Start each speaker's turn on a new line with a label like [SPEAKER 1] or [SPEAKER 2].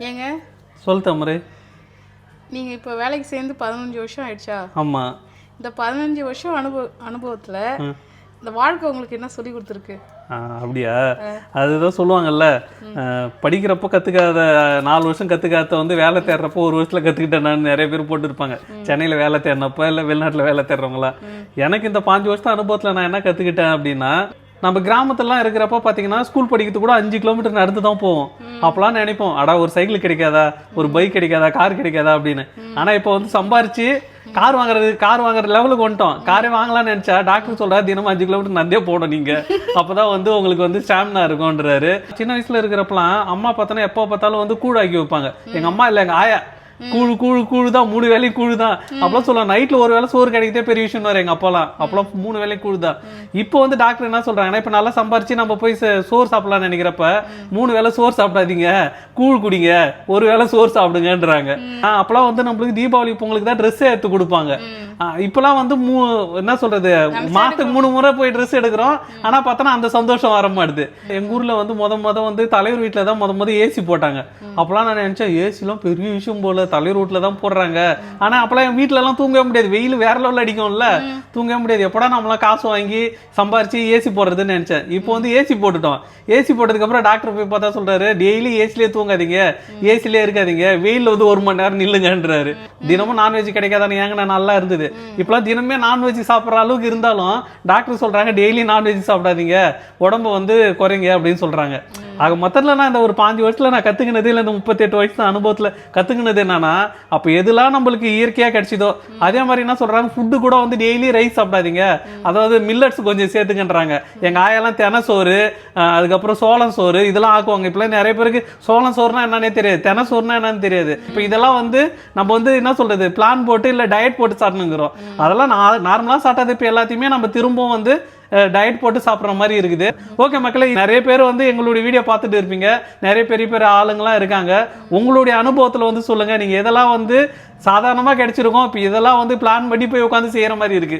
[SPEAKER 1] ஏங்க
[SPEAKER 2] சொல் தமரு.
[SPEAKER 1] நீங்கள் இப்போ வேலைக்கு சேர்ந்து 15 வருஷம் ஆயிடுச்சா?
[SPEAKER 2] ஆமாம்.
[SPEAKER 1] இந்த 15 வருஷம் அனுபவத்தில் இந்த வாழ்க்கை உங்களுக்கு என்ன சொல்லி கொடுத்துருக்கு?
[SPEAKER 2] அப்படியா? அதுதான் சொல்லுவாங்கல்ல, படிக்கிறப்போ கற்றுக்காத 4 வருஷம் கற்றுக்காத வந்து வேலை தேடுறப்போ 1 வருஷத்தில் கற்றுக்கிட்டேன் நான் நிறைய பேர் போட்டுருப்பாங்க. சென்னையில் வேலை தேடினப்போ இல்லை வெளிநாட்டில் வேலை தேடுறவங்களா. எனக்கு இந்த 5 வருஷம் அனுபவத்தில் நான் என்ன கற்றுக்கிட்டேன் அப்படின்னா, நம்ம கிராமத்துலாம் இருக்கிறப்ப பார்த்தீங்கன்னா ஸ்கூல் படிக்கிறது கூட 5 கிலோமீட்டர் நடந்து தான் போவோம். அப்போலாம் நினைப்போம், அடா ஒரு சைக்கிள் கிடைக்காதா, ஒரு பைக் கிடைக்காதா, கார் கிடைக்காதா அப்படின்னு. ஆனால் இப்போ வந்து சம்பாரிச்சு கார் வாங்குற லெவலுக்கு வந்துட்டோம். காரே வாங்கலாம்னு நினைச்சா டாக்டர் சொல்றாரு தினமும் 5 கிலோமீட்டர் நடந்தே போகணும் நீங்க, அப்பதான் வந்து உங்களுக்கு வந்து ஸ்டாமினா இருக்கும்ன்றாரு. சின்ன வயசுல இருக்கிறப்பலாம் அம்மா பார்த்தோன்னா எப்போ பார்த்தாலும் வந்து கூழ் ஆக்கி வைப்பாங்க. எங்க அம்மா இல்லை எங்க ஆயா கூழு தான், 3 வேலையும் கூழு தான் அப்பெல்லாம் சொல்லுவாங்க. நைட்ல ஒரு வேளை சோறு கிடைக்கதே பெரிய விஷயம் வரும் எங்க அப்பாலாம். அப்பெல்லாம் 3 வேலையும் கூழு தான். இப்போ வந்து டாக்டர் என்ன சொல்றாங்கன்னா, இப்ப நல்லா சம்பாரிச்சு நம்ம போய் சோறு சாப்பிடலாம்னு நினைக்கிறப்ப 3 வேளை சோறு சாப்பிடாதீங்க, கூழ் குடிங்க, ஒரு வேளை சோறு சாப்பிடுங்கன்றாங்க. அப்பெல்லாம் வந்து நம்மளுக்கு தீபாவளி பொங்கலுக்கு தான் ட்ரெஸ் எடுத்து கொடுப்பாங்க. இப்பெல்லாம் வந்து என்ன சொல்றது, மாசத்துக்கு 3 முறை போய் ட்ரெஸ் எடுக்கிறோம். ஆனா பார்த்தோன்னா அந்த சந்தோஷம் வர மாட்டுது. எங்க ஊர்ல வந்து முத வந்து தலைவர் வீட்டுல தான் முத ஏசி போட்டாங்க. அப்பெல்லாம் நான் நினைச்சேன், ஏசிலாம் பெரிய விஷயம் போல, தலைவர் வீட்டுல தான் போடுறாங்க. ஆனா அப்பெல்லாம் என் வீட்டுல எல்லாம் தூங்கவே முடியாது, வெயில் வேற லெவலில் அடிக்கும்ல, தூங்கவே முடியாது. எப்படா நம்மளாம் காசு வாங்கி சம்பாரிச்சு ஏசி போடுறதுன்னு நினைச்சேன். இப்போ வந்து ஏசி போட்டுட்டோம். ஏசி போட்டதுக்கு அப்புறம் டாக்டர் போய் பார்த்தா சொல்றாரு, டெய்லி ஏசிலே தூங்காதீங்க, ஏசிலே இருக்காதீங்க, வெயில்ல வந்து 1 மணி நேரம் நில்லுங்கன்றாரு. தினமும் நான்வெஜ் கிடைக்காதானே ஏங்க, நான் நல்லா இருந்தது. இப்பெல்லாம் தினமே நான்வெஜ் சாப்பிட்ற அளவுக்கு இருந்தாலும் டாக்டர் சொல்றாங்க டெய்லி நான்வெஜ் சாப்பிடாதீங்க, உடம்பு வந்து குறைங்க அப்படின்னு சொல்றாங்க. ஆக மொத்தத்தில் நான் இந்த ஒரு 5 வருஷத்துல நான் கத்துக்கினது இல்லை, இந்த 38 வருஷம் அனுபவத்துல கத்துக்கினது என்னன்னா, அப்போ எதுலாம் நம்மளுக்கு இயற்கையா கிடைச்சிதோ அதே மாதிரி என்ன சொல்றாங்க, ஃபுட்டு கூட வந்து டெய்லி ரைஸ் சாப்பிடாதீங்க, அதாவது மில்லட்ஸ் கொஞ்சம் சேர்த்துக்கின்றாங்க. எங்க ஆயெல்லாம் தென சோறு, அதுக்கப்புறம் சோளம் சோறு இதெல்லாம் ஆக்குவாங்க. இப்பெல்லாம் நிறைய பேருக்கு சோளம் சோறுனா என்னன்னே தெரியாது, தென சோறுனா என்னன்னு தெரியாது. இப்போ இதெல்லாம் வந்து நம்ம வந்து என்ன சொல்றது, பிளான் போட்டு இல்லை டயட் போட்டு சாப்பிட்டுங்கிறோம். அதெல்லாம் நார்மலா சாப்பிட்டது. இப்போ எல்லாத்தையுமே நம்ம திரும்பவும் வந்து டயட் போட்டு சாப்பிட்ற மாதிரி இருக்குது. ஓகே மக்களே, நிறைய பேர் வந்து எங்களுடைய வீடியோ பார்த்துட்டு இருப்பீங்க, நிறைய பெரிய ஆளுங்களாம் இருக்காங்க. உங்களுடைய அனுபவத்தில் வந்து சொல்லுங்க, நீங்க இதெல்லாம் வந்து சாதாரணமாக கிடைச்சிருக்கோம், இப்போ இதெல்லாம் வந்து பிளான் பண்ணி போய் உட்காந்து செய்யற மாதிரி இருக்கு.